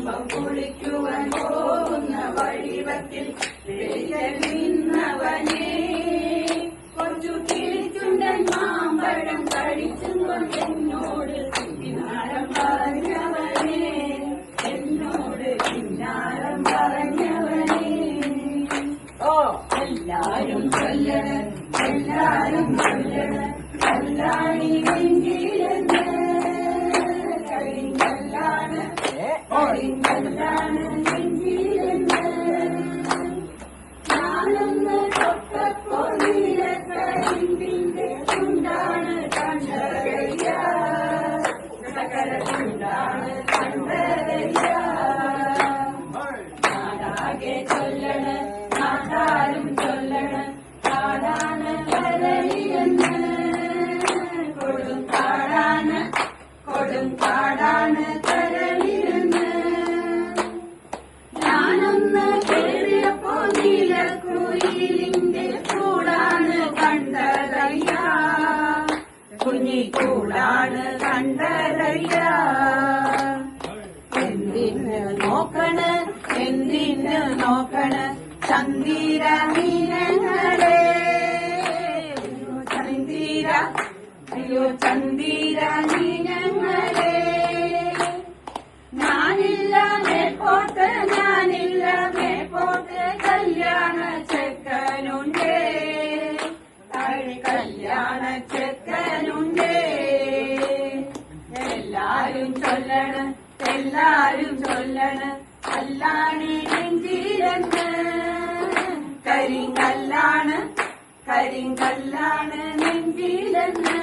കുടുംബം കുളിക്കുവാൻ പോകുന്ന വഴിവത്തിൽ നിന്നവനെ കൊച്ചു കിളിച്ചുണ്ടൻ മാമ്പഴം കഴിച്ചുകൊണ്ട് എന്നോട് കിന്നാരം പറഞ്ഞവനെ എന്നോട് കിന്നാരം പറഞ്ഞവനെ എല്ലാരും ചൊല്ലണം എല്ലാരും ചൊല്ലണം കല്ലാണി നെഞ്ചിലെന്ന് കരിങ്കല്ലാണ് കരിങ്കല്ലാണ് നെഞ്ചിലെന്ന് ഞാനൊന്ന് തൊട്ടപ്പോൾ നീലക്കരിമ്പിന്റെ ചുണ്ടാണ് കണ്ടതയ്യ സകല ചുണ്ടാണ് കണ്ടതയ്യ നാടാകെ ചൊല്ലണ് നാട്ടാരും ചൊല്ലണ് കാടാണ് കരളിയെന്ന് കൊടും കാടാണ് കരളിയെന്ന് ഞാനൊന്ന് കേറിയപ്പോ നീലക്കുയിലിന്റെ കൂടാണ് കണ്ടതയ്യ കുഞ്ഞിക്കൂടാണ് കണ്ടതയ്യ എന്തിന് നോക്കണ് ചന്ദിര മീനങ്ങളെ ചന്ദിര മീനങ്ങളെ ഞാനില്ല മേപ്പോട്ട് കല്യാണ ചെക്കനുണ്ടേ കല്യാണ ചെക്കനുണ്ടേ എല്ലാരും ചൊല്ലണ് കല്ലാണി നെഞ്ചിലെന്ന് കരിങ്കല്ലാണ് നെഞ്ചിലെന്ന്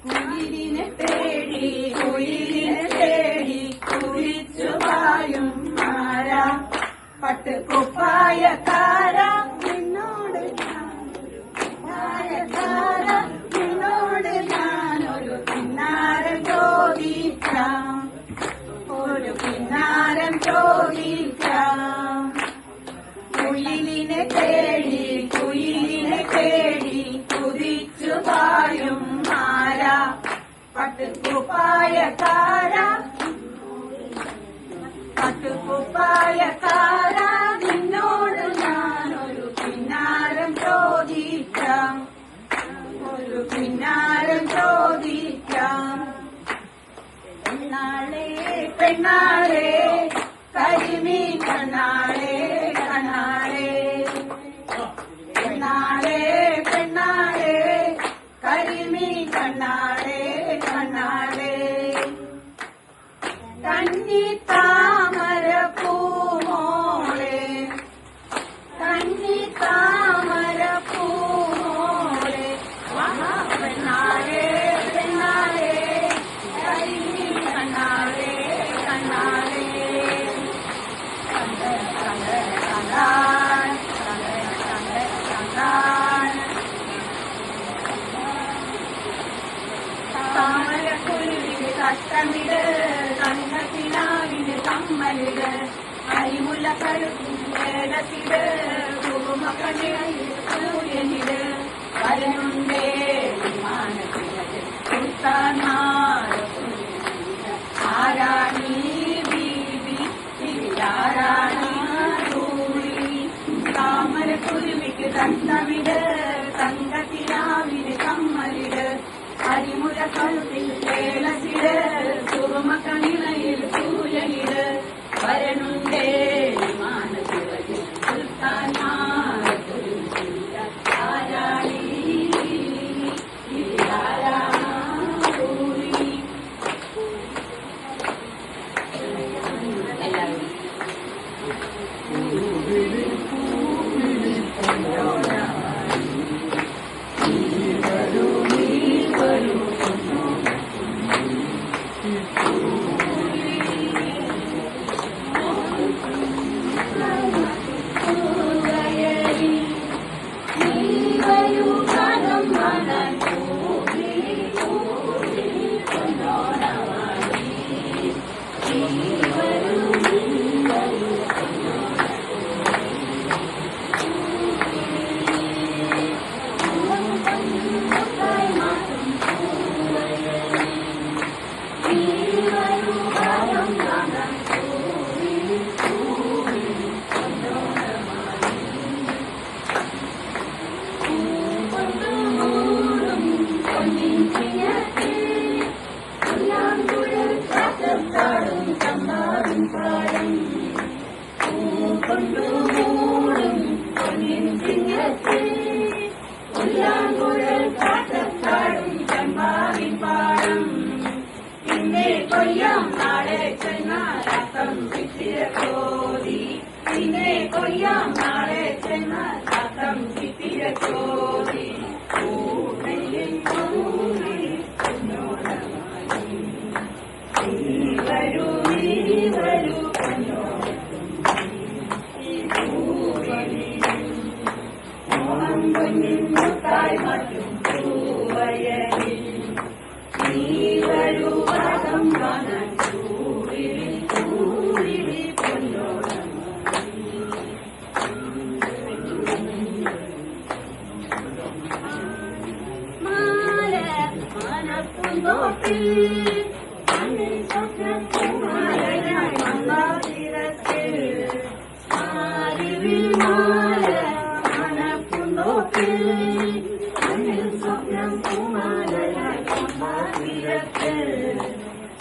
കുയിലിനെ തേടി കുളിച്ചു പായും മാരാ പട്ടുകുപ്പായക്കാര നിന്നോട് ഞാനൊരു കിന്നാരം ചോദിക്കാം കുയിലിനെ തേടി കുതിച്ചു പായും മാരാ പട്ടുകുപ്പായക്കാര നിന്നോട് ഞാനൊരു കിന്നാരം ചോദിക്കാം പെണ്ണാളെ കരിമീൻ കണ്ണാളെ കരിമീൻ കണ്ണാളെ കന്നി താമര പൂമോളെ പെണ്ണാളെ കരിമീൻ കണ്ണാളെ താമരക്കുരുവിന് കഷ്ടമിട് കണ്ണത്തിനാവിന് കമ്മലിട് അരിമുല്ല കഴുത്തിടത്തിട് കുറുമക്കണിയിൽ സൂര്യനിട് വരുന്നുണ്ടേ വിമാനത്തില് ആരാണീ ബീബി ആരാണീ താമരക്കുരുവിക്ക് കഷ്ടമിട് കണ്ടത്തിനാവിന് കമ്മലിട് അരിമുല കഴുത്തിൽ കേളത്തിട് കുറുമക്കണിയിൽ സൂര്യനിട് വരനുണ്ടേ വിമാനത്തില് ആരാണീ Thank you. കൊണ്ടു മൂടും പൊന്നിൻ ചിങ്ങത്തിൽ പുല്ലാങ്കുഴൽ കാട്ടപ്പാടും ചെമ്പാവിൻ പാടം പിന്നെ കൊയ്യാം നാളെ ചെന്നാലാക്കം ചിത്തിര ചോദി പിന്നെ കൊയ്യാം നാളെ ചെന്നാലാക്കം ചിത്തിര ചോദി വരൂ മോഹം പൊന്നിന്നുത്തായി മറ്റും പൂവയലിൽ നീ വരൂ വാദം കാണാൻ കൂവിളി പൊന്നോണം മാല മനപ്പുന്തോപ്പിൽ സ്വപ്നം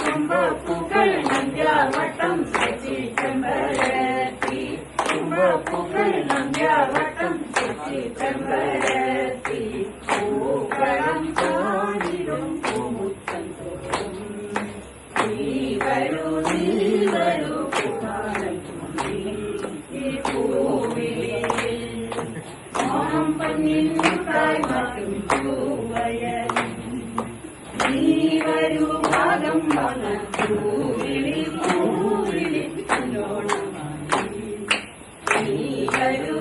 കുമ്പപ്പൂക്കൾ നന്ദ്യാവട്ടം ശശി ചെമ്പരത്തി കുമ്പപ്പൂക്കൾ നന്ദ്യാവട്ടം ശശി ചെമ്പരത്തി പൂക്കളം കാണിടും പൂമുത്തം തോറും നീ വരൂ പൂവിളിയിൽ മോഹം പൊന്നിന്നുത്തായി മറ്റും പൂവയലിൽ നീ വരൂ ഭാഗം വന്ന പൂവിളി പൊന്നോണം നീ വരൂ